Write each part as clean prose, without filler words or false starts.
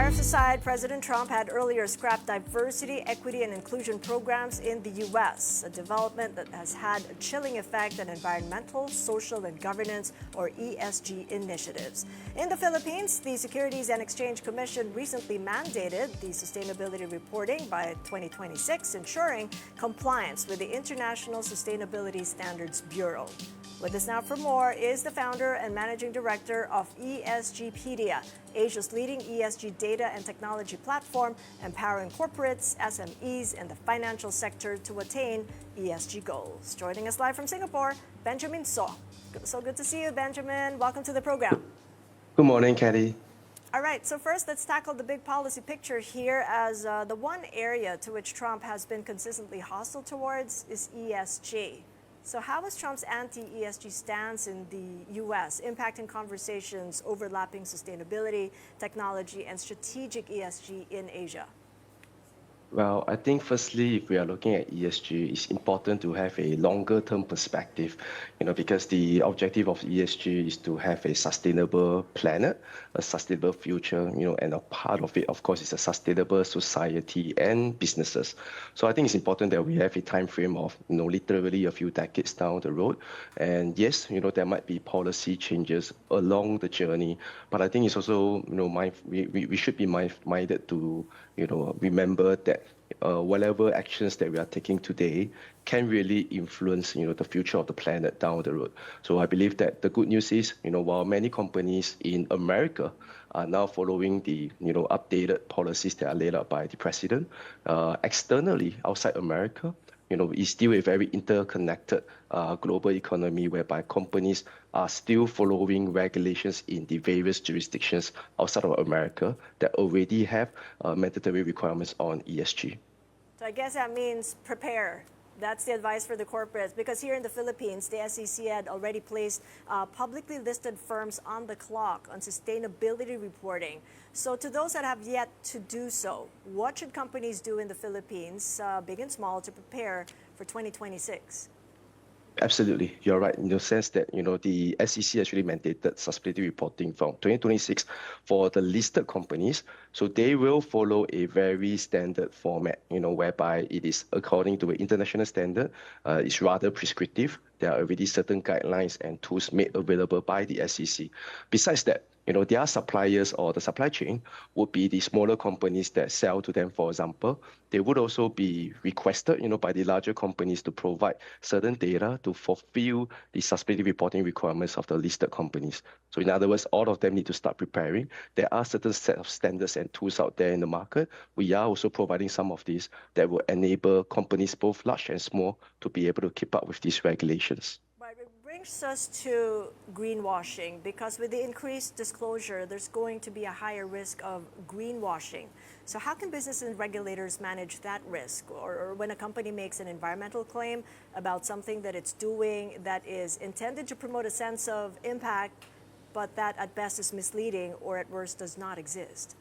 Tariffs aside, President Trump had earlier scrapped diversity, equity, and inclusion programs in the U.S., a development that has had a chilling effect on environmental, social, and governance, or ESG, initiatives. In the Philippines, the Securities and Exchange Commission recently mandated the sustainability reporting by 2026, ensuring compliance with the International Sustainability Standards Bureau. With us now for more is the founder and managing director of ESGPedia, Asia's leading ESG data and technology platform, empowering corporates, SMEs, and the financial sector to attain ESG goals. Joining us live from Singapore, Benjamin So. So good to see you, Benjamin. Welcome to the program. Good morning, Kathy. All right, so first let's tackle the big policy picture here, as the one area to which Trump has been consistently hostile towards is ESG. So how is Trump's anti-ESG stance in the U.S. impacting conversations overlapping sustainability, technology, and strategic ESG in Asia? Well, I think firstly, if we are looking at ESG, it's important to have a longer term perspective, because the objective of ESG is to have a sustainable planet, a sustainable future, and a part of it, of course, is a sustainable society and businesses. So I think it's important that we have a time frame of, literally a few decades down the road. And yes, there might be policy changes along the journey, but I think it's also, we should be minded to, remember that whatever actions that we are taking today can really influence, the future of the planet down the road. So I believe that the good news is, while many companies in America are now following the, updated policies that are laid out by the president, externally outside America, it's still a very interconnected global economy whereby companies are still following regulations in the various jurisdictions outside of America that already have mandatory requirements on ESG. So I guess that means prepare. That's the advice for the corporates, because here in the Philippines, the SEC had already placed publicly listed firms on the clock on sustainability reporting. So to those that have yet to do so, what should companies do in the Philippines, big and small, to prepare for 2026? Absolutely, you're right in the sense that the SEC actually mandated sustainability reporting from 2026 for the listed companies. So they will follow a very standard format, whereby it is according to an international standard. It's rather prescriptive. There are already certain guidelines and tools made available by the SEC. Besides that, their suppliers or the supply chain would be the smaller companies that sell to them, for example. They would also be requested, by the larger companies to provide certain data to fulfill the sustainability reporting requirements of the listed companies. So in other words, all of them need to start preparing. There are certain set of standards and tools out there in the market. We are also providing some of these that will enable companies, both large and small, to be able to keep up with these regulations. It brings us to greenwashing, because with the increased disclosure, there's going to be a higher risk of greenwashing. So how can business and regulators manage that risk? Or when a company makes an environmental claim about something that it's doing that is intended to promote a sense of impact, but that at best is misleading or at worst does not exist?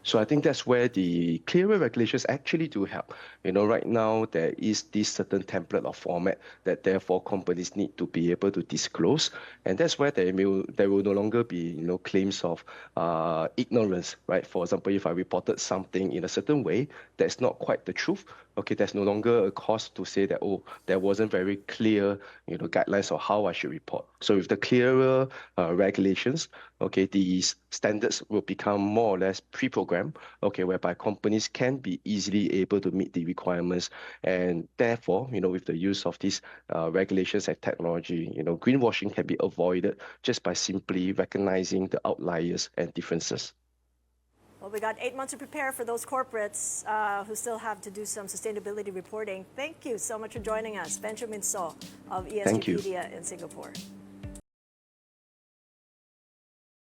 So I think that's where the clearer regulations actually do help. Right now there is this certain template or format that therefore companies need to be able to disclose, and that's where there will no longer be claims of ignorance, right? For example, if I reported something in a certain way that's not quite the truth, okay, there's no longer a cause to say that, oh, there wasn't very clear guidelines on how I should report. So with the clearer regulations, okay, these standards will become more or less pre-programmed, okay, whereby companies can be easily able to meet the requirements, and therefore, with the use of these regulations and technology, greenwashing can be avoided just by simply recognizing the outliers and differences. Well, we got 8 months to prepare for those corporates who still have to do some sustainability reporting. Thank you so much for joining us, Benjamin So of ESGPedia in Singapore.